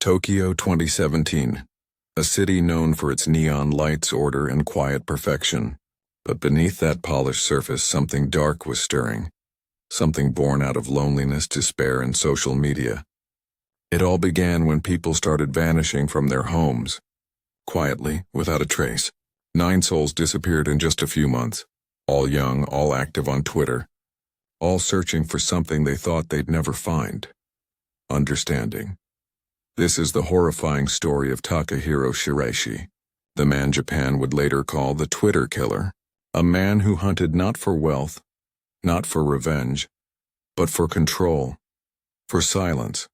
Tokyo 2017. A city known for its neon lights, order, and quiet perfection. But beneath that polished surface, something dark was stirring. Something born out of loneliness, despair, and social media. It all began when people started vanishing from their homes. Quietly, without a trace. 9 souls disappeared in just a few months. All young, all active on Twitter. All searching for something they thought they'd never find. Understanding. This is the horrifying story of Takahiro Shiraishi, the man Japan would later call the Twitter killer. A man who hunted not for wealth, not for revenge, but for control, for silence,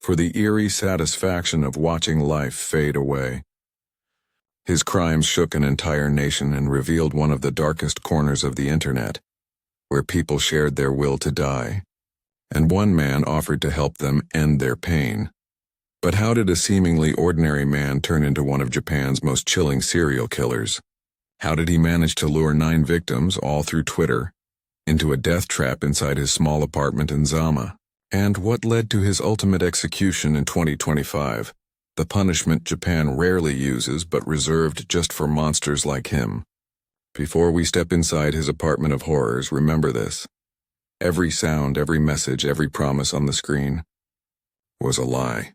for the eerie satisfaction of watching life fade away. His crimes shook an entire nation and revealed one of the darkest corners of the internet, where people shared their will to die, and one man offered to help them end their pain. But how did a seemingly ordinary man turn into one of Japan's most chilling serial killers? How did he manage to lure 9 victims, all through Twitter, into a death trap inside his small apartment in Zama? And what led to his ultimate execution in 2025, the punishment Japan rarely uses but reserved just for monsters like him? Before we step inside his apartment of horrors, remember this. Every sound, every message, every promise on the screen was a lie.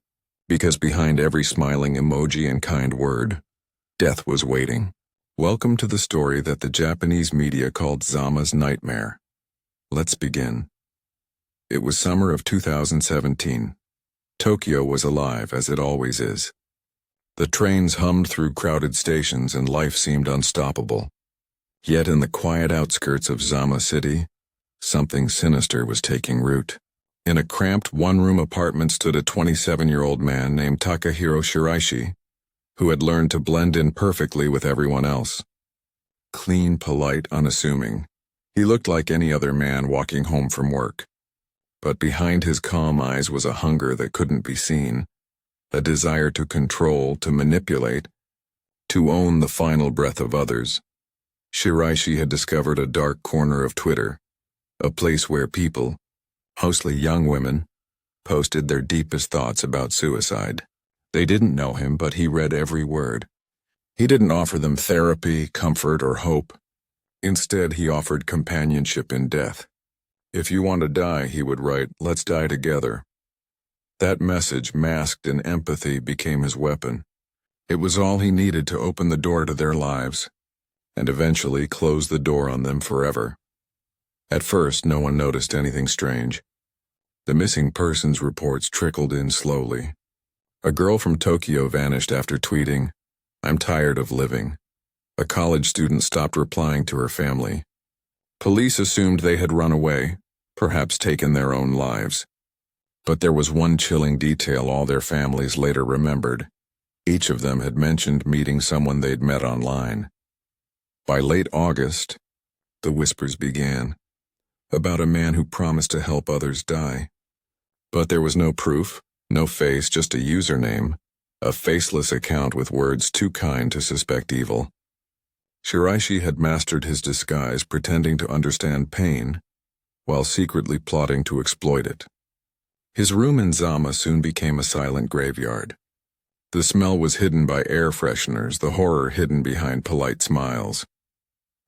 Because behind every smiling emoji and kind word, death was waiting. Welcome to the story that the Japanese media called Zama's nightmare. Let's begin. It was summer of 2017. Tokyo was alive, as it always is. The trains hummed through crowded stations and life seemed unstoppable. Yet in the quiet outskirts of Zama City, something sinister was taking root. In a cramped one-room apartment stood a 27-year-old man named Takahiro Shiraishi, who had learned to blend in perfectly with everyone else. Clean, polite, unassuming, he looked like any other man walking home from work. But behind his calm eyes was a hunger that couldn't be seen, a desire to control, to manipulate, to own the final breath of others. Shiraishi had discovered a dark corner of Twitter, a place where people, mostly young women, posted their deepest thoughts about suicide. They didn't know him, but he read every word. He didn't offer them therapy, comfort, or hope. Instead, he offered companionship in death. If you want to die, he would write, let's die together. That message, masked in empathy, became his weapon. It was all he needed to open the door to their lives, and eventually close the door on them forever. At first, no one noticed anything strange. The missing persons reports trickled in slowly. A girl from Tokyo vanished after tweeting, "I'm tired of living." A college student stopped replying to her family. Police assumed they had run away, perhaps taken their own lives. But there was one chilling detail all their families later remembered. Each of them had mentioned meeting someone they'd met online. By late August, the whispers began. About a man who promised to help others die. But there was no proof, no face, just a username, a faceless account with words too kind to suspect evil. Shiraishi had mastered his disguise, pretending to understand pain, while secretly plotting to exploit it. His room in Zama soon became a silent graveyard. The smell was hidden by air fresheners, the horror hidden behind polite smiles.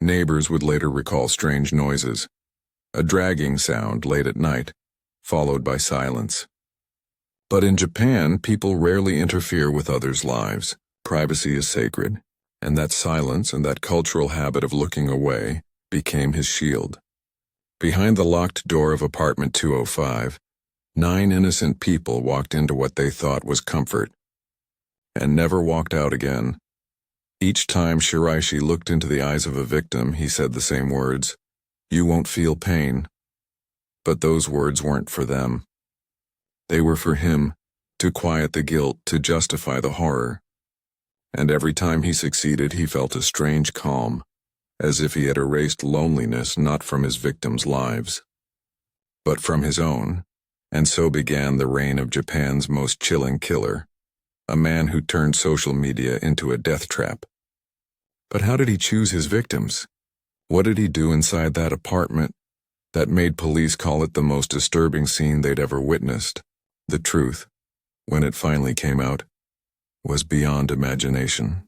Neighbors would later recall strange noises. A dragging sound late at night, followed by silence. But in Japan, people rarely interfere with others' lives. Privacy is sacred, and that silence and that cultural habit of looking away became his shield. Behind the locked door of apartment 205, 9 innocent people walked into what they thought was comfort, and never walked out again. Each time Shiraishi looked into the eyes of a victim, he said the same words. You won't feel pain. But those words weren't for them. They were for him, to quiet the guilt, to justify the horror. And every time he succeeded, he felt a strange calm, as if he had erased loneliness not from his victims' lives, but from his own. And so began the reign of Japan's most chilling killer, a man who turned social media into a death trap. But how did he choose his victims? What did he do inside that apartment that made police call it the most disturbing scene they'd ever witnessed? The truth, when it finally came out, was beyond imagination.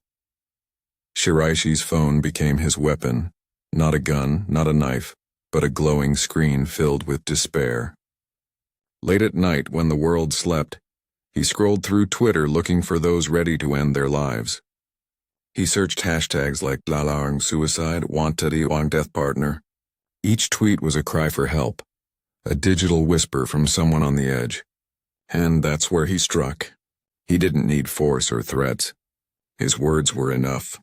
Shiraishi's phone became his weapon, not a gun, not a knife, but a glowing screen filled with despair. Late at night, when the world slept, he scrolled through Twitter looking for those ready to end their lives. He searched hashtags like lalarang suicide, wanted wang death partner. Each tweet was a cry for help, a digital whisper from someone on the edge. And that's where he struck. He didn't need force or threats. His words were enough.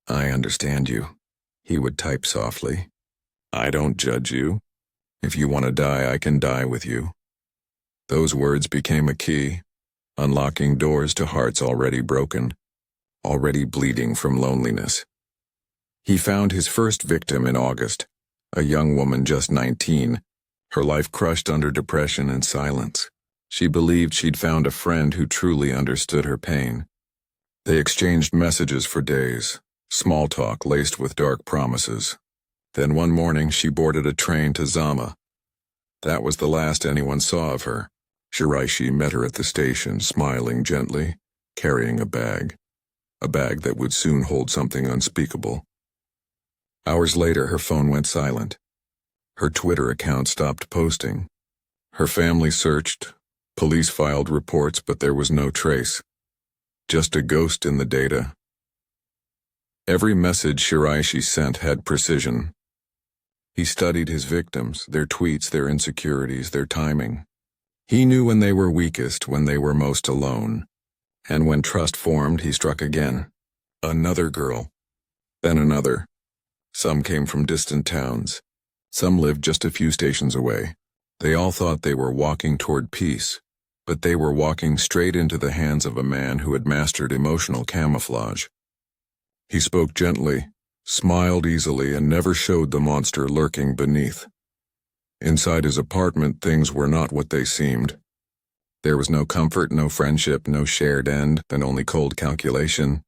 "I understand you," he would type softly. "I don't judge you. If you want to die, I can die with you." Those words became a key, unlocking doors to hearts already broken, already bleeding from loneliness. He found his first victim in August, a young woman just 19, her life crushed under depression and silence. She believed she'd found a friend who truly understood her pain. They exchanged messages for days, small talk laced with dark promises. Then one morning she boarded a train to Zama. That was the last anyone saw of her. Shiraishi met her at the station, smiling gently, carrying a bag that would soon hold something unspeakable. Hours later, her phone went silent. Her Twitter account stopped posting. Her family searched. Police filed reports, but there was no trace. Just a ghost in the data. Every message Shiraishi sent had precision. He studied his victims, their tweets, their insecurities, their timing. He knew when they were weakest, when they were most alone. And when trust formed, he struck again. Another girl. Then another. Some came from distant towns. Some lived just a few stations away. They all thought they were walking toward peace, but they were walking straight into the hands of a man who had mastered emotional camouflage. He spoke gently, smiled easily, and never showed the monster lurking beneath. Inside his apartment, things were not what they seemed. There was no comfort, no friendship, no shared end, and only cold calculation.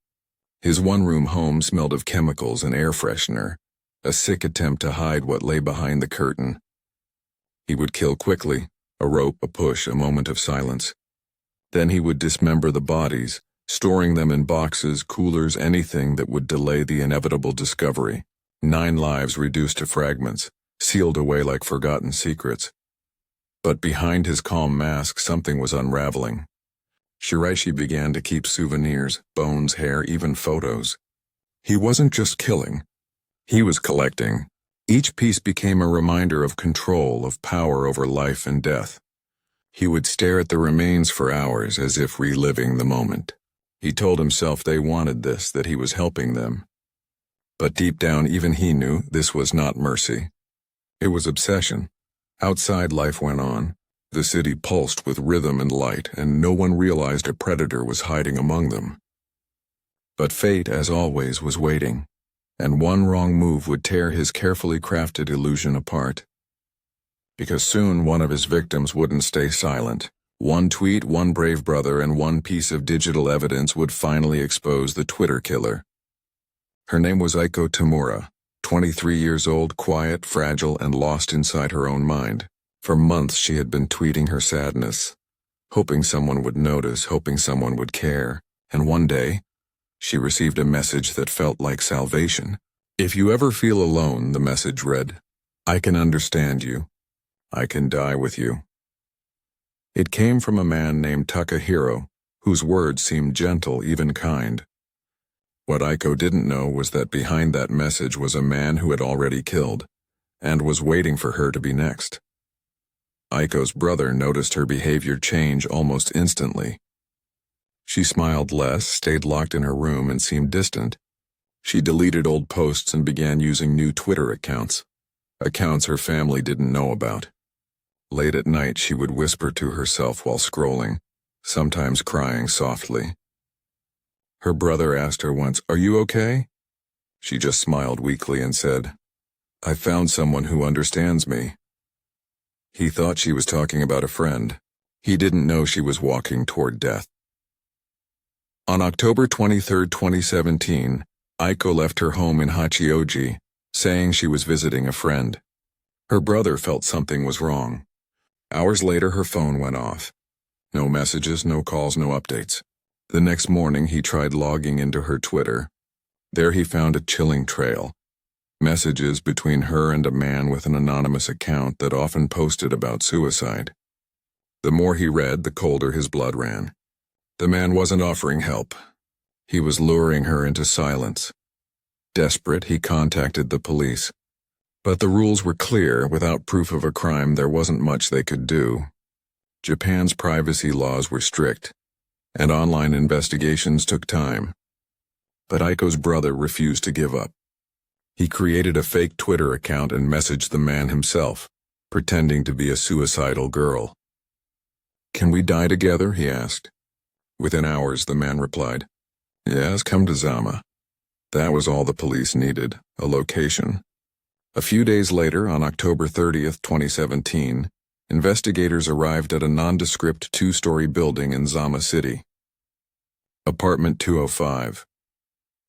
His one-room home smelled of chemicals and air freshener, a sick attempt to hide what lay behind the curtain. He would kill quickly, a rope, a push, a moment of silence. Then he would dismember the bodies, storing them in boxes, coolers, anything that would delay the inevitable discovery. 9 lives reduced to fragments, sealed away like forgotten secrets. But behind his calm mask, something was unraveling. Shiraishi began to keep souvenirs, bones, hair, even photos. He wasn't just killing. He was collecting. Each piece became a reminder of control, of power over life and death. He would stare at the remains for hours as if reliving the moment. He told himself they wanted this, that he was helping them. But deep down, even he knew this was not mercy. It was obsession. Outside, life went on. The city pulsed with rhythm and light, and no one realized a predator was hiding among them. But fate, as always, was waiting, and one wrong move would tear his carefully crafted illusion apart. Because soon one of his victims wouldn't stay silent. One tweet, one brave brother, and one piece of digital evidence would finally expose the Twitter killer. Her name was Aiko Tamura, 23 years old, quiet, fragile, and lost inside her own mind. For months she had been tweeting her sadness, hoping someone would notice, hoping someone would care, and one day, she received a message that felt like salvation. "If you ever feel alone," the message read, "I can understand you. I can die with you." It came from a man named Takahiro, whose words seemed gentle, even kind. What Aiko didn't know was that behind that message was a man who had already killed, and was waiting for her to be next. Aiko's brother noticed her behavior change almost instantly. She smiled less, stayed locked in her room, and seemed distant. She deleted old posts and began using new Twitter accounts her family didn't know about. Late at night, she would whisper to herself while scrolling, sometimes crying softly. Her brother asked her once, "Are you okay?" She just smiled weakly and said, "I found someone who understands me." He thought she was talking about a friend. He didn't know she was walking toward death. On October 23, 2017, Aiko left her home in Hachioji, saying she was visiting a friend. Her brother felt something was wrong. Hours later, her phone went off. No messages, no calls, no updates. The next morning, he tried logging into her Twitter. There he found a chilling trail. Messages between her and a man with an anonymous account that often posted about suicide. The more he read, the colder his blood ran. The man wasn't offering help. He was luring her into silence. Desperate, he contacted the police. But the rules were clear. Without proof of a crime, there wasn't much they could do. Japan's privacy laws were strict, and online investigations took time. But Aiko's brother refused to give up. He created a fake Twitter account and messaged the man himself, pretending to be a suicidal girl. "Can we die together?" he asked. Within hours, the man replied, "Yes, come to Zama." That was all the police needed, a location. A few days later, on October 30th, 2017, investigators arrived at a nondescript two-story building in Zama City. Apartment 205.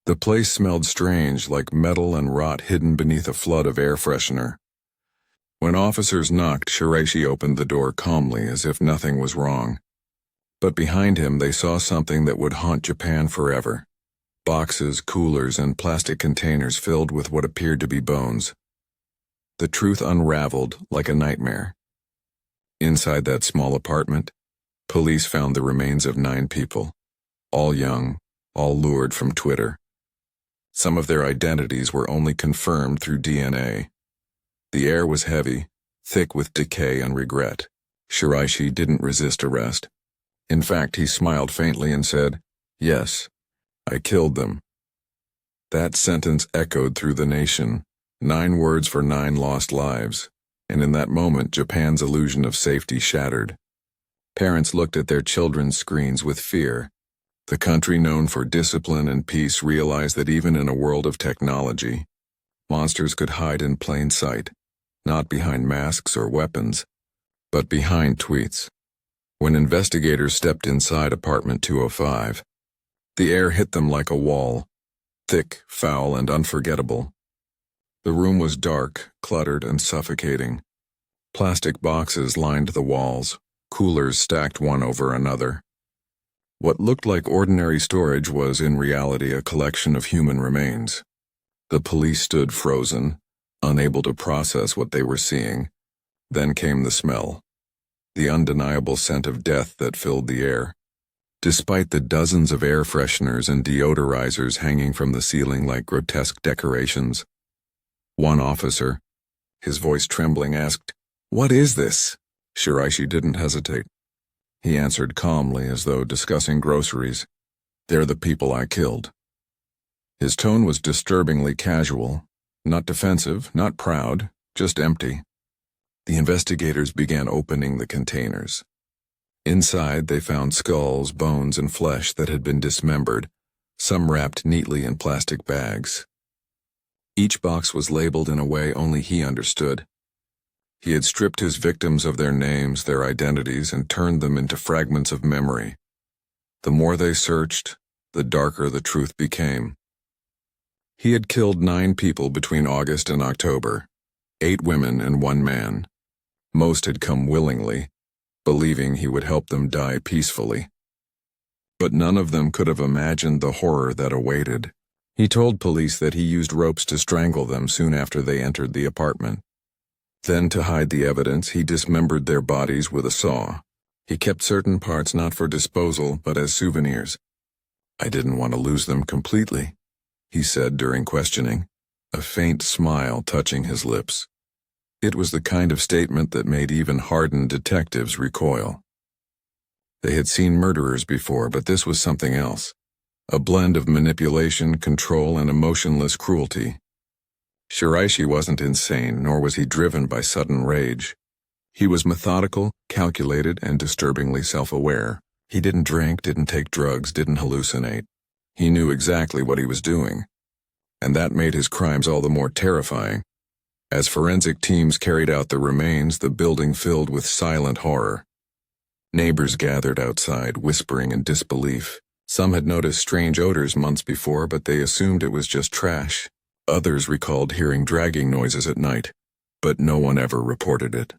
The place smelled strange, like metal and rot hidden beneath a flood of air freshener. When officers knocked, Shiraishi opened the door calmly, as if nothing was wrong. But behind him they saw something that would haunt Japan forever. Boxes, coolers, and plastic containers filled with what appeared to be bones. The truth unraveled like a nightmare. Inside that small apartment, police found the remains of 9 people, all young, all lured from Twitter. Some of their identities were only confirmed through DNA. The air was heavy, thick with decay and regret. Shiraishi didn't resist arrest. In fact, he smiled faintly and said, "Yes, I killed them." That sentence echoed through the nation, 9 words for 9 lost lives, and in that moment Japan's illusion of safety shattered. Parents looked at their children's screens with fear. The country known for discipline and peace realized that even in a world of technology, monsters could hide in plain sight, not behind masks or weapons, but behind tweets. When investigators stepped inside apartment 205, the air hit them like a wall, thick, foul, and unforgettable. The room was dark, cluttered, and suffocating. Plastic boxes lined the walls, coolers stacked one over another. What looked like ordinary storage was in reality a collection of human remains. The police stood frozen, unable to process what they were seeing. Then came the smell, the undeniable scent of death that filled the air. Despite the dozens of air fresheners and deodorizers hanging from the ceiling like grotesque decorations, one officer, his voice trembling, asked, "What is this?" Shiraishi didn't hesitate. He answered calmly, as though discussing groceries, "They're the people I killed." His tone was disturbingly casual, not defensive, not proud, just empty. The investigators began opening the containers. Inside, they found skulls, bones, and flesh that had been dismembered, some wrapped neatly in plastic bags. Each box was labeled in a way only he understood. He had stripped his victims of their names, their identities, and turned them into fragments of memory. The more they searched, the darker the truth became. He had killed 9 people between August and October, 8 women and 1 man. Most had come willingly, believing he would help them die peacefully. But none of them could have imagined the horror that awaited. He told police that he used ropes to strangle them soon after they entered the apartment. Then, to hide the evidence, he dismembered their bodies with a saw. He kept certain parts not for disposal, but as souvenirs. "I didn't want to lose them completely," he said during questioning, a faint smile touching his lips. It was the kind of statement that made even hardened detectives recoil. They had seen murderers before, but this was something else. A blend of manipulation, control, and emotionless cruelty. Shiraishi wasn't insane, nor was he driven by sudden rage. He was methodical, calculated, and disturbingly self-aware. He didn't drink, didn't take drugs, didn't hallucinate. He knew exactly what he was doing. And that made his crimes all the more terrifying. As forensic teams carried out the remains, the building filled with silent horror. Neighbors gathered outside, whispering in disbelief. Some had noticed strange odors months before, but they assumed it was just trash. Others recalled hearing dragging noises at night, but no one ever reported it.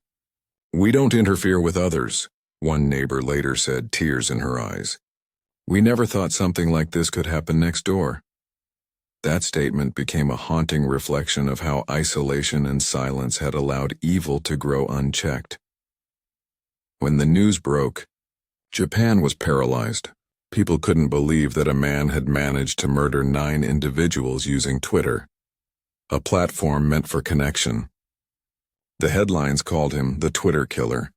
"We don't interfere with others," One neighbor later said, tears in her eyes. "We never thought something like this could happen next door." That statement became a haunting reflection of how isolation and silence had allowed evil to grow unchecked. When the news broke, Japan was paralyzed. People couldn't believe that a man had managed to murder 9 individuals using Twitter, a platform meant for connection. The headlines called him the Twitter killer.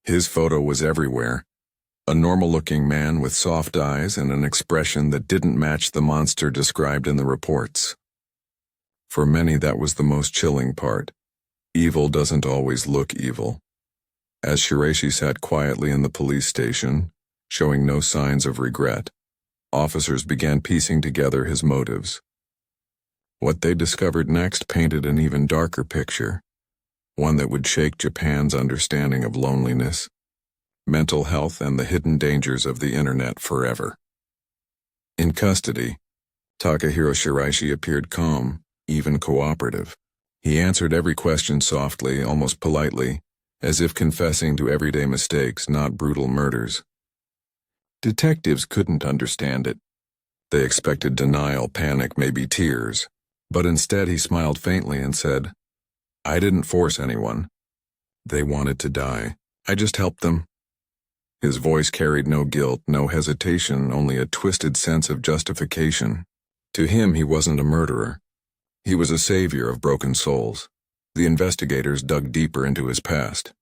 His photo was everywhere, a normal-looking man with soft eyes and an expression that didn't match the monster described in the reports. For many, that was the most chilling part. Evil doesn't always look evil. As Shiraishi sat quietly in the police station, showing no signs of regret, officers began piecing together his motives. What they discovered next painted an even darker picture, one that would shake Japan's understanding of loneliness, mental health, and the hidden dangers of the internet forever. In custody, Takahiro Shiraishi appeared calm, even cooperative. He answered every question softly, almost politely, as if confessing to everyday mistakes, not brutal murders. Detectives couldn't understand it. They expected denial, panic, maybe tears, but instead he smiled faintly and said, "I didn't force anyone. They wanted to die. I just helped them." His voice carried no guilt, no hesitation, only a twisted sense of justification. To him, he wasn't a murderer. He was a savior of broken souls. The investigators dug deeper into his past.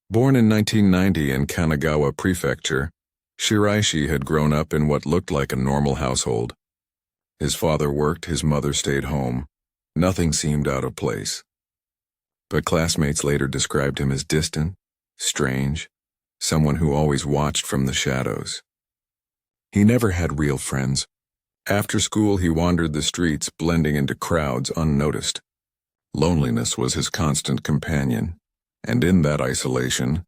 Born in 1990 in Kanagawa Prefecture, Shiraishi had grown up in what looked like a normal household. His father worked, his mother stayed home. Nothing seemed out of place. But classmates later described him as distant, strange, someone who always watched from the shadows. He never had real friends. After school, he wandered the streets, blending into crowds unnoticed. Loneliness was his constant companion, and in that isolation,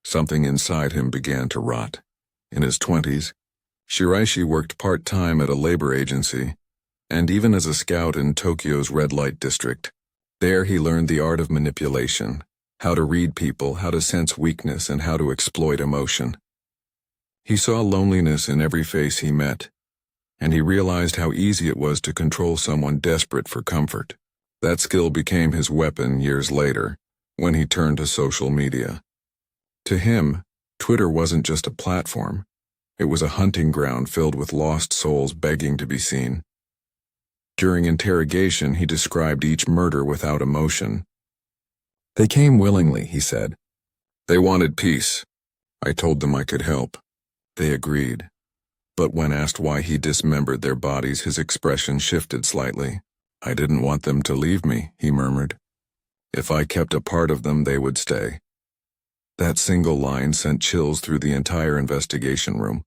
something inside him began to rot. In his 20s, Shiraishi worked part-time at a labor agency, and even as a scout in Tokyo's red light district. There he learned the art of manipulation, how to read people, how to sense weakness, and how to exploit emotion. He saw loneliness in every face he met, and he realized how easy it was to control someone desperate for comfort. That skill became his weapon years later, when he turned to social media. To him, Twitter wasn't just a platform. It was a hunting ground filled with lost souls begging to be seen. During interrogation, he described each murder without emotion. "They came willingly," he said. "They wanted peace. I told them I could help. They agreed." But when asked why he dismembered their bodies, his expression shifted slightly. "I didn't want them to leave me," he murmured. "If I kept a part of them, they would stay." That single line sent chills through the entire investigation room.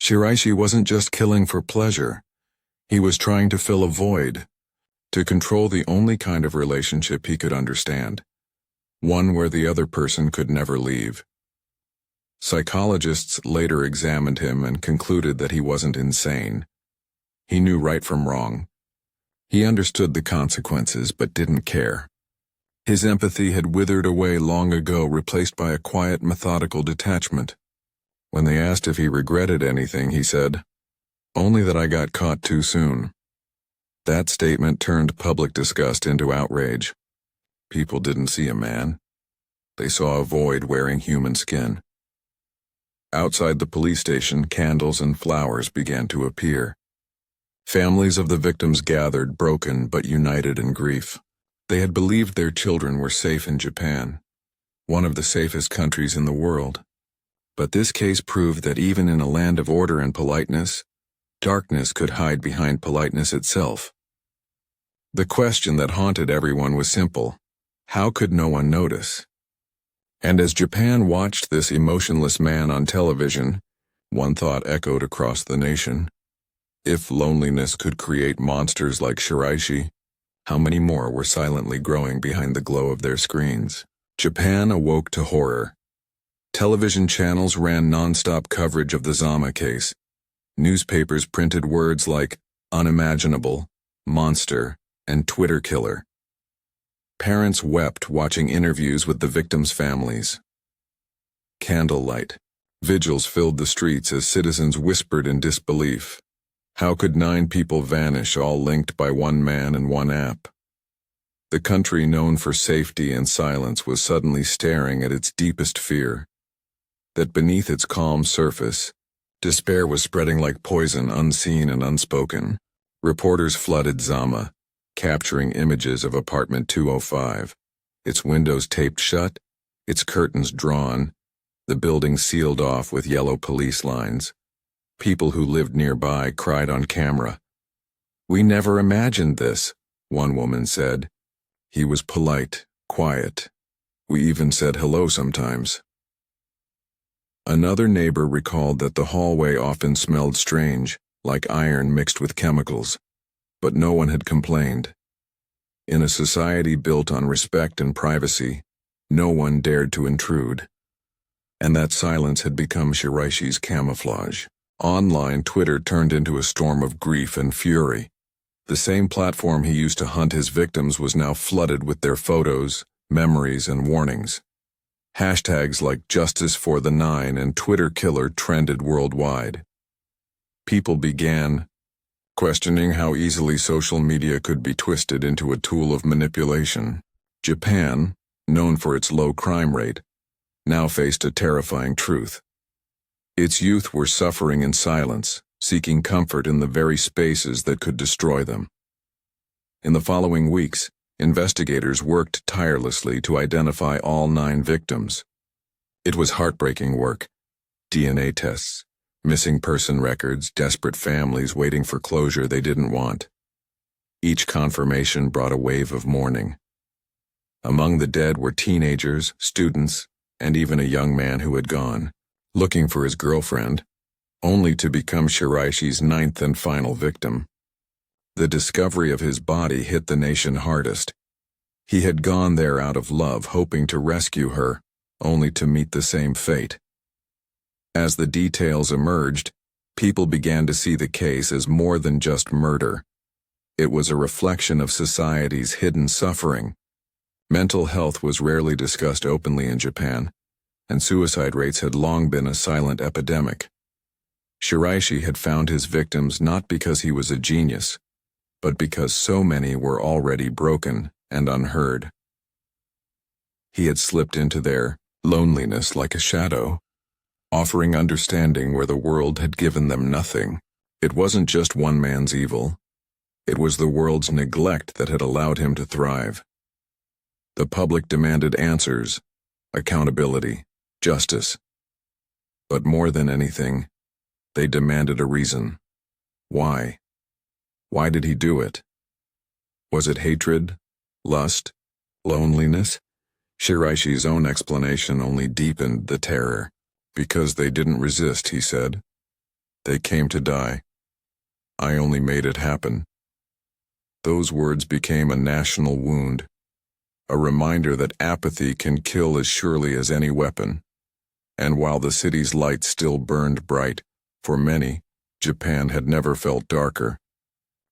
Shiraishi wasn't just killing for pleasure. He was trying to fill a void, to control the only kind of relationship he could understand, one where the other person could never leave. Psychologists later examined him and concluded that he wasn't insane. He knew right from wrong. He understood the consequences but didn't care. His empathy had withered away long ago, replaced by a quiet, methodical detachment. When they asked if he regretted anything, he said, "Only that I got caught too soon." That statement turned public disgust into outrage. People didn't see a man. They saw a void wearing human skin. Outside the police station, candles and flowers began to appear. Families of the victims gathered, broken but united in grief. They had believed their children were safe in Japan, one of the safest countries in the world. But this case proved that even in a land of order and politeness, darkness could hide behind politeness itself. The question that haunted everyone was simple: how could no one notice? And as Japan watched this emotionless man on television, one thought echoed across the nation. If loneliness could create monsters like Shiraishi, how many more were silently growing behind the glow of their screens? Japan awoke to horror. Television channels ran non-stop coverage of the Zama case. Newspapers printed words like unimaginable, monster, and Twitter killer. Parents wept watching interviews with the victims' families. Candlelight, Vigils filled the streets as citizens whispered in disbelief. How could 9 people vanish, all linked by one man and one app? The country known for safety and silence was suddenly staring at its deepest fear. That beneath its calm surface, despair was spreading like poison, unseen and unspoken. Reporters flooded Zama, capturing images of apartment 205, its windows taped shut, its curtains drawn, the building sealed off with yellow police lines. People who lived nearby cried on camera. "We never imagined this," one woman said. "He was polite, quiet. We even said hello sometimes." Another neighbor recalled that the hallway often smelled strange, like iron mixed with chemicals, but no one had complained. In a society built on respect and privacy, no one dared to intrude. And that silence had become Shiraishi's camouflage. Online, Twitter turned into a storm of grief and fury. The same platform he used to hunt his victims was now flooded with their photos, memories, and warnings. Hashtags like Justice for the 9 and Twitter Killer trended worldwide. People began questioning how easily social media could be twisted into a tool of manipulation. Japan, known for its low crime rate, now faced a terrifying truth. Its youth were suffering in silence, seeking comfort in the very spaces that could destroy them. In the following weeks, investigators worked tirelessly to identify all 9 victims. It was heartbreaking work. DNA tests, missing person records, desperate families waiting for closure they didn't want. Each confirmation brought a wave of mourning. Among the dead were teenagers, students, and even a young man who had gone, looking for his girlfriend, only to become Shiraishi's 9th and final victim. The discovery of his body hit the nation hardest. He had gone there out of love, hoping to rescue her, only to meet the same fate. As the details emerged, people began to see the case as more than just murder. It was a reflection of society's hidden suffering. Mental health was rarely discussed openly in Japan, and suicide rates had long been a silent epidemic. Shiraishi had found his victims not because he was a genius, but because so many were already broken and unheard. He had slipped into their loneliness like a shadow, offering understanding where the world had given them nothing. It wasn't just one man's evil. It was the world's neglect that had allowed him to thrive. The public demanded answers, accountability, justice. But more than anything, they demanded a reason. Why? Why did he do it? Was it hatred, lust, loneliness? Shiraishi's own explanation only deepened the terror. Because they didn't resist, he said. They came to die. I only made it happen. Those words became a national wound, a reminder that apathy can kill as surely as any weapon. And while the city's light still burned bright, for many, Japan had never felt darker.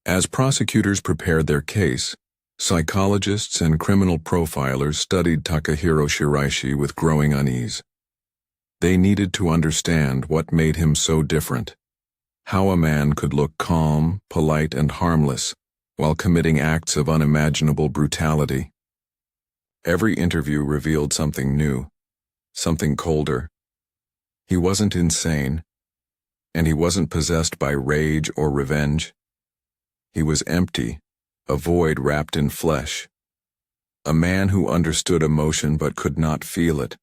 As prosecutors prepared their case, psychologists and criminal profilers studied Takahiro Shiraishi with growing unease. They needed to understand what made him so different, how a man could look calm, polite, and harmless while committing acts of unimaginable brutality. Every interview revealed something new, something colder. He wasn't insane, and he wasn't possessed by rage or revenge. He was empty, a void wrapped in flesh. A man who understood emotion but could not feel it.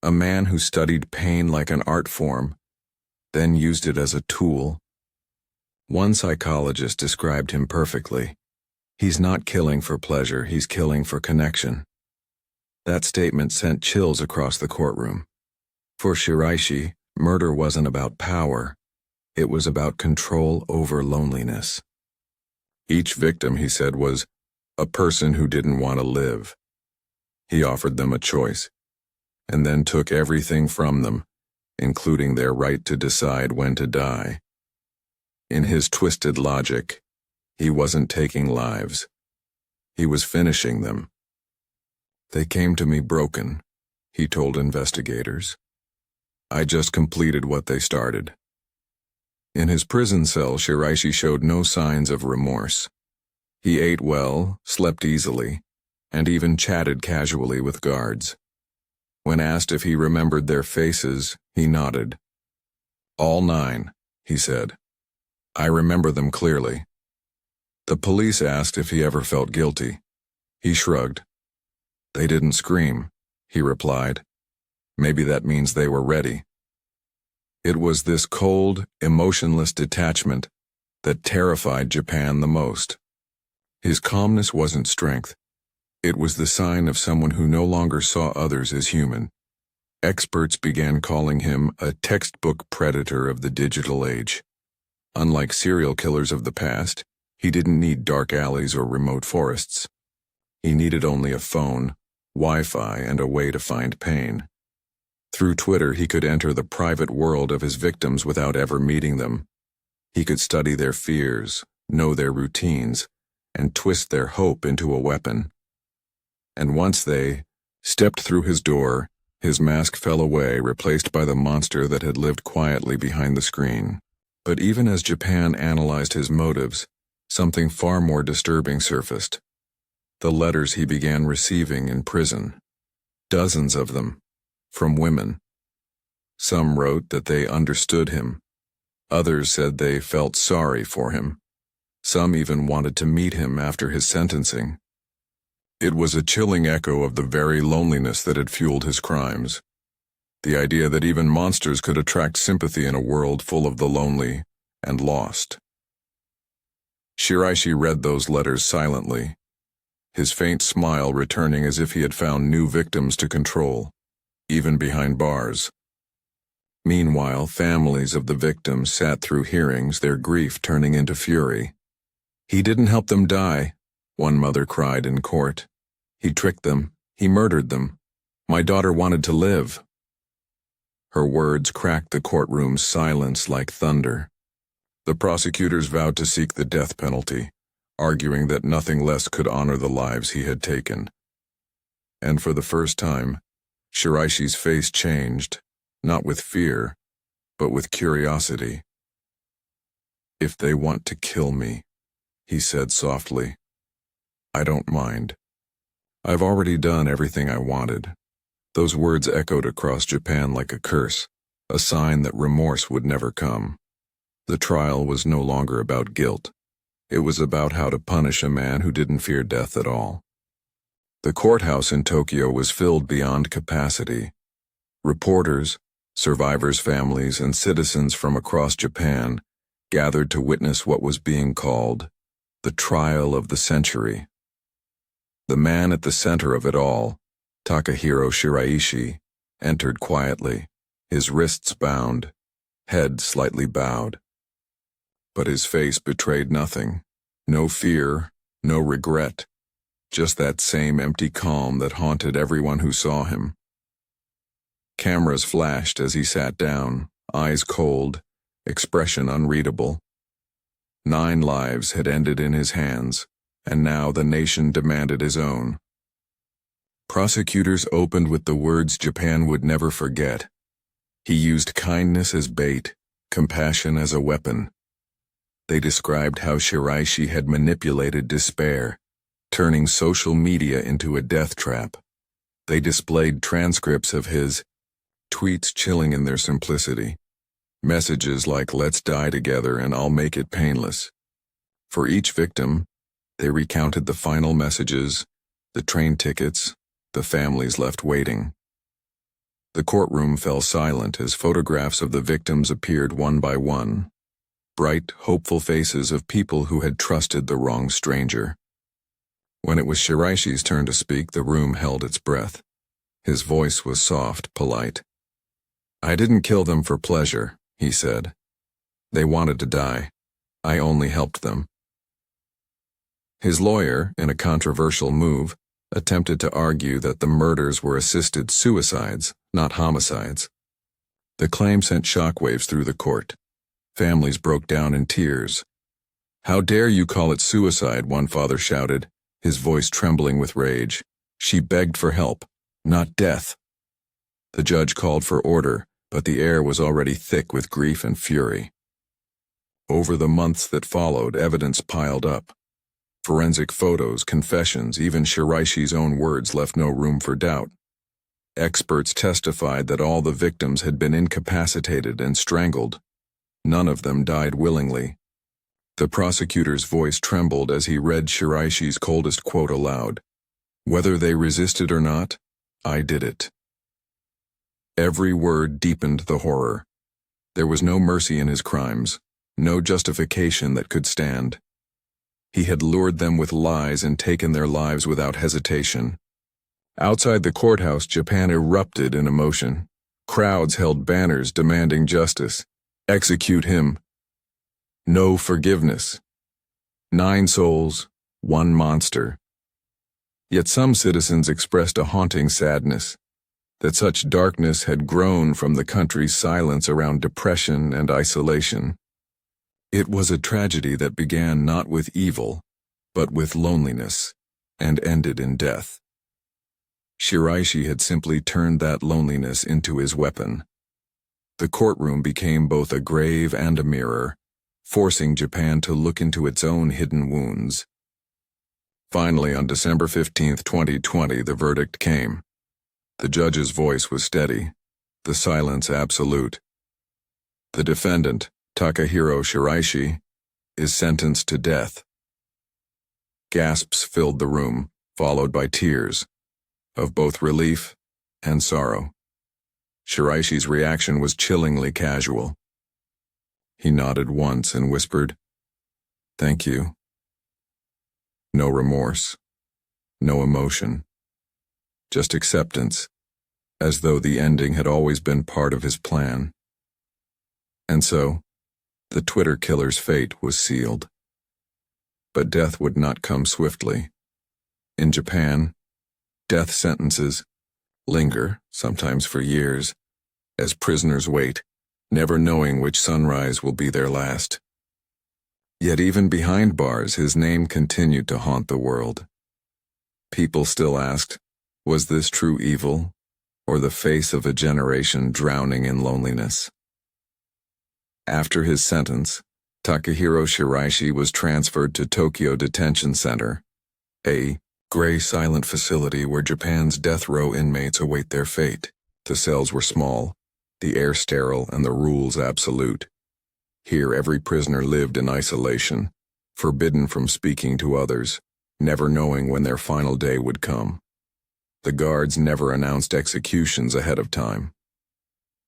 A man who studied pain like an art form, then used it as a tool. One psychologist described him perfectly. He's not killing for pleasure, he's killing for connection. That statement sent chills across the courtroom. For Shiraishi, murder wasn't about power. It was about control over loneliness. Each victim, he said, was a person who didn't want to live. He offered them a choice, and then took everything from them, including their right to decide when to die. In his twisted logic, he wasn't taking lives. He was finishing them. They came to me broken, he told investigators. I just completed what they started. In his prison cell, Shiraishi showed no signs of remorse. He ate well, slept easily, and even chatted casually with guards. When asked if he remembered their faces, he nodded. "All 9, he said. I remember them clearly." The police asked if he ever felt guilty. He shrugged. "They didn't scream," he replied. "Maybe that means they were ready." It was this cold, emotionless detachment that terrified Japan the most. His calmness wasn't strength. It was the sign of someone who no longer saw others as human. Experts began calling him a textbook predator of the digital age. Unlike serial killers of the past, he didn't need dark alleys or remote forests. He needed only a phone, Wi-Fi, and a way to find pain. Through Twitter, he could enter the private world of his victims without ever meeting them. He could study their fears, know their routines, and twist their hope into a weapon. And once they stepped through his door, his mask fell away, replaced by the monster that had lived quietly behind the screen. But even as Japan analyzed his motives, something far more disturbing surfaced. The letters he began receiving in prison. Dozens of them, from women. Some wrote that they understood him. Others said they felt sorry for him. Some even wanted to meet him after his sentencing. It was a chilling echo of the very loneliness that had fueled his crimes. The idea that even monsters could attract sympathy in a world full of the lonely and lost. Shiraishi read those letters silently, his faint smile returning as if he had found new victims to control, even behind bars. Meanwhile, families of the victims sat through hearings, their grief turning into fury. "He didn't help them die," one mother cried in court. "He tricked them. He murdered them. My daughter wanted to live." Her words cracked the courtroom's silence like thunder. The prosecutors vowed to seek the death penalty, arguing that nothing less could honor the lives he had taken. And for the first time, Shiraishi's face changed, not with fear, but with curiosity. "If they want to kill me," he said softly, "I don't mind. I've already done everything I wanted." Those words echoed across Japan like a curse, a sign that remorse would never come. The trial was no longer about guilt. It was about how to punish a man who didn't fear death at all. The courthouse in Tokyo was filled beyond capacity. Reporters, survivors' families, and citizens from across Japan gathered to witness what was being called the trial of the century. The man at the center of it all, Takahiro Shiraishi, entered quietly, his wrists bound, head slightly bowed. But his face betrayed nothing, no fear, no regret, just that same empty calm that haunted everyone who saw him. Cameras flashed as he sat down, eyes cold, expression unreadable. 9 lives had ended in his hands, and now the nation demanded his own. Prosecutors opened with the words Japan would never forget. He used kindness as bait, compassion as a weapon. They described how Shiraishi had manipulated despair, turning social media into a death trap. They displayed transcripts of his tweets, chilling in their simplicity. Messages like "let's die together and I'll make it painless." For each victim, they recounted the final messages, the train tickets, the families left waiting. The courtroom fell silent as photographs of the victims appeared one by one. Bright, hopeful faces of people who had trusted the wrong stranger. When it was Shiraishi's turn to speak, the room held its breath. His voice was soft, polite. "I didn't kill them for pleasure," he said. "They wanted to die. I only helped them." His lawyer, in a controversial move, attempted to argue that the murders were assisted suicides, not homicides. The claim sent shockwaves through the court. Families broke down in tears. "How dare you call it suicide?" one father shouted, his voice trembling with rage. "She begged for help, not death." The judge called for order, but the air was already thick with grief and fury. Over the months that followed, evidence piled up. Forensic photos, confessions, even Shiraishi's own words left no room for doubt. Experts testified that all the victims had been incapacitated and strangled. None of them died willingly. The prosecutor's voice trembled as he read Shiraishi's coldest quote aloud. "Whether they resisted or not, I did it." Every word deepened the horror. There was no mercy in his crimes, no justification that could stand. He had lured them with lies and taken their lives without hesitation. Outside the courthouse, Japan erupted in emotion. Crowds held banners demanding justice. Execute him. No forgiveness. 9 souls, 1 monster. Yet some citizens expressed a haunting sadness, that such darkness had grown from the country's silence around depression and isolation. It was a tragedy that began not with evil, but with loneliness, and ended in death. Shiraishi had simply turned that loneliness into his weapon. The courtroom became both a grave and a mirror, forcing Japan to look into its own hidden wounds. Finally, on December 15, 2020, the verdict came. The judge's voice was steady, the silence absolute. The defendant, Takahiro Shiraishi, is sentenced to death. Gasps filled the room, followed by tears, of both relief and sorrow. Shiraishi's reaction was chillingly casual. He nodded once and whispered, "Thank you." No remorse, no emotion, just acceptance, as though the ending had always been part of his plan. And so, the Twitter killer's fate was sealed. But death would not come swiftly. In Japan, death sentences linger, sometimes for years, as prisoners wait, never knowing which sunrise will be their last. Yet even behind bars, his name continued to haunt the world. People still asked, was this true evil, or the face of a generation drowning in loneliness? After his sentence, Takahiro Shiraishi was transferred to Tokyo Detention Center, a gray silent facility where Japan's death row inmates await their fate. The cells were small, the air sterile, and the rules absolute. Here every prisoner lived in isolation, forbidden from speaking to others, never knowing when their final day would come. The guards never announced executions ahead of time.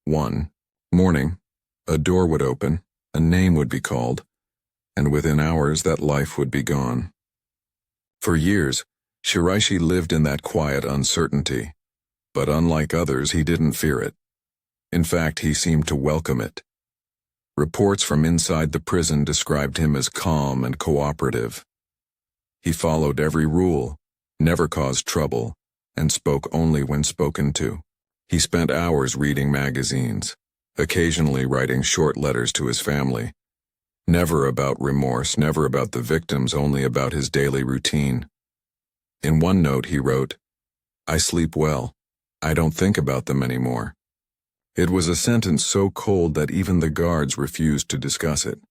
One morning, a door would open, a name would be called, and within hours that life would be gone. For years, Shiraishi lived in that quiet uncertainty, but unlike others, he didn't fear it. In fact, he seemed to welcome it. Reports from inside the prison described him as calm and cooperative. He followed every rule, never caused trouble, and spoke only when spoken to. He spent hours reading magazines, occasionally writing short letters to his family. Never about remorse, never about the victims, only about his daily routine. In one note he wrote, "I sleep well. I don't think about them anymore." It was a sentence so cold that even the guards refused to discuss it.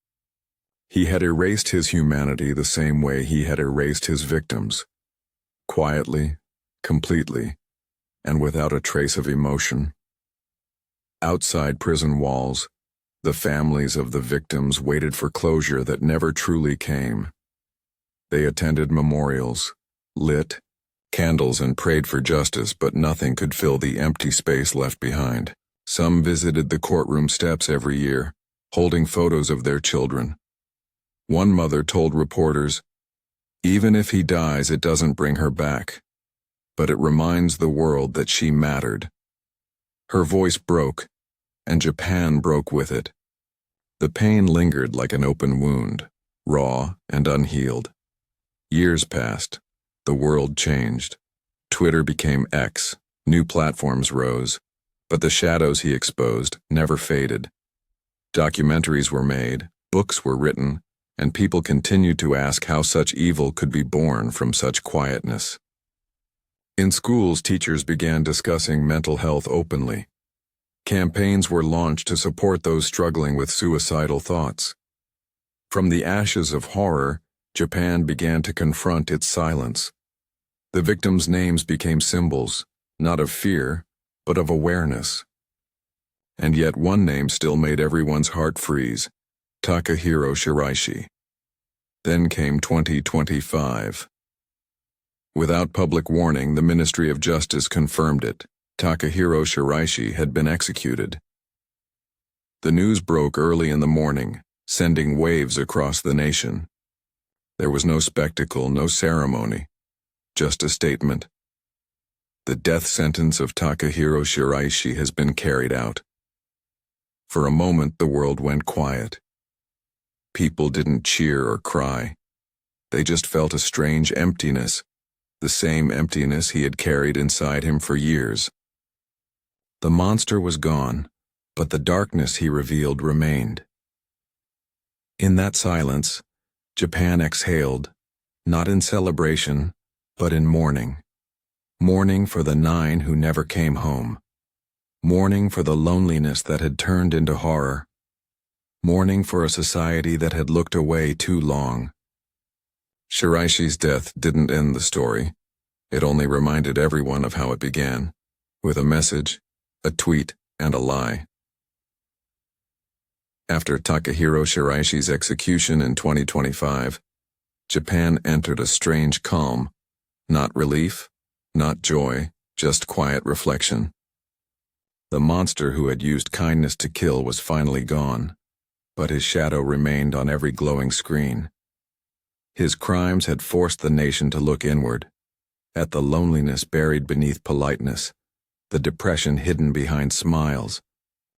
He had erased his humanity the same way he had erased his victims, quietly, completely, and without a trace of emotion. Outside prison walls, the families of the victims waited for closure that never truly came. They attended memorials, lit candles, and prayed for justice, but nothing could fill the empty space left behind. Some visited the courtroom steps every year, holding photos of their children. One mother told reporters, "Even if he dies, it doesn't bring her back, but it reminds the world that she mattered." Her voice broke, and Japan broke with it. The pain lingered like an open wound, raw and unhealed. Years passed. The world changed. Twitter became X. New platforms rose. But the shadows he exposed never faded. Documentaries were made, books were written, and people continued to ask how such evil could be born from such quietness. In schools, teachers began discussing mental health openly. Campaigns were launched to support those struggling with suicidal thoughts. From the ashes of horror, Japan began to confront its silence. The victims' names became symbols, not of fear, but of awareness. And yet one name still made everyone's heart freeze: Takahiro Shiraishi. Then came 2025. Without public warning, the Ministry of Justice confirmed it. Takahiro Shiraishi had been executed. The news broke early in the morning, sending waves across the nation. There was no spectacle, no ceremony, just a statement. The death sentence of Takahiro Shiraishi has been carried out. For a moment, the world went quiet. People didn't cheer or cry. They just felt a strange emptiness, the same emptiness he had carried inside him for years. The monster was gone, but the darkness he revealed remained. In that silence, Japan exhaled, not in celebration, but in mourning. Mourning for the 9 who never came home. Mourning for the loneliness that had turned into horror. Mourning for a society that had looked away too long. Shiraishi's death didn't end the story. It only reminded everyone of how it began, with a message, a tweet, and a lie. After Takahiro Shiraishi's execution in 2025, Japan entered a strange calm. Not relief, not joy, just quiet reflection. The monster who had used kindness to kill was finally gone, but his shadow remained on every glowing screen. His crimes had forced the nation to look inward, at the loneliness buried beneath politeness, the depression hidden behind smiles,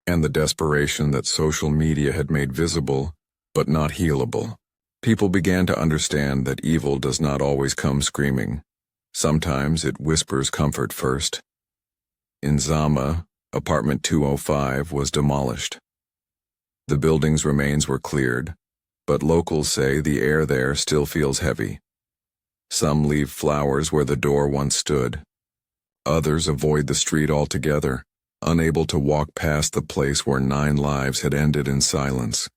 and the desperation that social media had made visible, but not healable. People began to understand that evil does not always come screaming. Sometimes it whispers comfort first. In Zama, apartment 205 was demolished. The building's remains were cleared, but locals say the air there still feels heavy. Some leave flowers where the door once stood. Others avoid the street altogether, unable to walk past the place where 9 lives had ended in silence.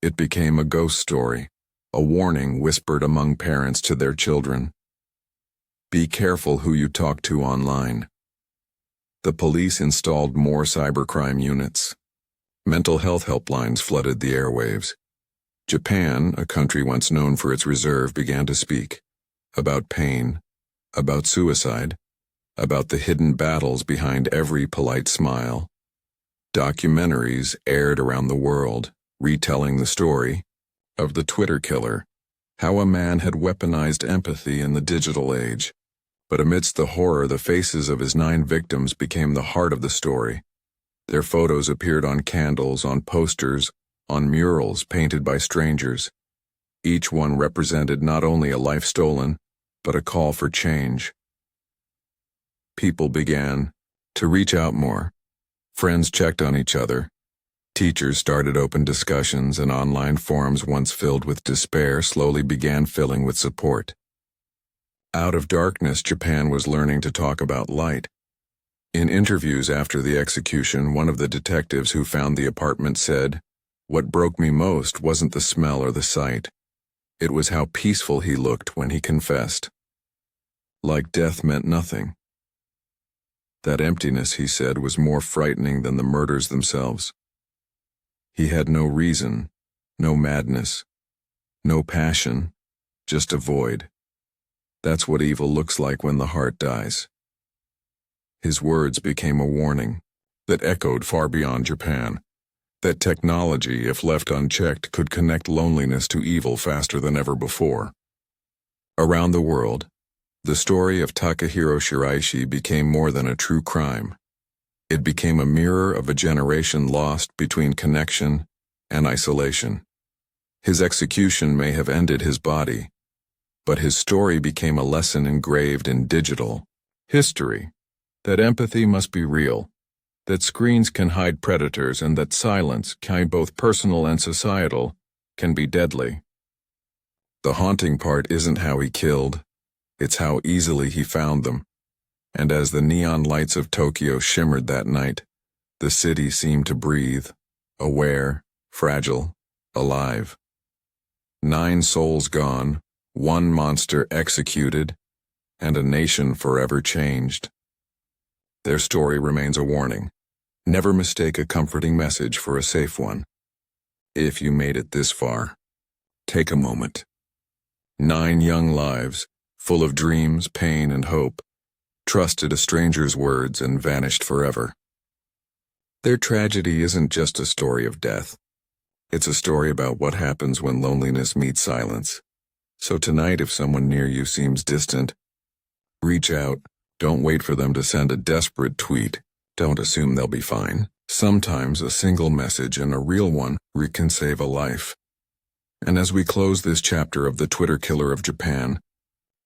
It became a ghost story, a warning whispered among parents to their children. Be careful who you talk to online. The police installed more cybercrime units. Mental health helplines flooded the airwaves. Japan, a country once known for its reserve, began to speak about pain, about suicide, about the hidden battles behind every polite smile. Documentaries aired around the world, retelling the story of the Twitter killer, how a man had weaponized empathy in the digital age. But amidst the horror, the faces of his 9 victims became the heart of the story. Their photos appeared on candles, on posters, on murals painted by strangers. Each one represented not only a life stolen, but a call for change. People began to reach out more. Friends checked on each other. Teachers started open discussions, and online forums once filled with despair slowly began filling with support. Out of darkness, Japan was learning to talk about light. In interviews after the execution, one of the detectives who found the apartment said, "What broke me most wasn't the smell or the sight. It was how peaceful he looked when he confessed. Like death meant nothing. That emptiness," he said, "was more frightening than the murders themselves. He had no reason, no madness, no passion, just a void. That's what evil looks like when the heart dies." His words became a warning that echoed far beyond Japan, that technology, if left unchecked, could connect loneliness to evil faster than ever before. Around the world, the story of Takahiro Shiraishi became more than a true crime. It became a mirror of a generation lost between connection and isolation. His execution may have ended his body, but his story became a lesson engraved in digital history, that empathy must be real, that screens can hide predators, and that silence, both personal and societal, can be deadly. The haunting part isn't how he killed, it's how easily he found them. And as the neon lights of Tokyo shimmered that night, The city seemed to breathe, aware, fragile, alive. 9 souls gone, 1 monster executed, and a nation forever changed. Their story remains a warning. Never mistake a comforting message for a safe one. If you made it this far, take a moment. 9 young lives, full of dreams, pain, and hope, trusted a stranger's words and vanished forever. Their tragedy isn't just a story of death. It's a story about what happens when loneliness meets silence. So tonight, if someone near you seems distant, reach out. Don't wait for them to send a desperate tweet. Don't assume they'll be fine. Sometimes a single message, and a real one, can save a life. And as we close this chapter of the Twitter killer of Japan,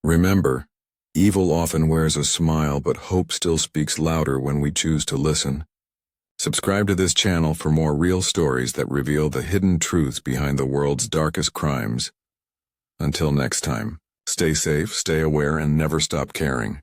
remember, evil often wears a smile, but hope still speaks louder when we choose to listen. Subscribe to this channel for more real stories that reveal the hidden truths behind the world's darkest crimes. Until next time, stay safe, stay aware, and never stop caring.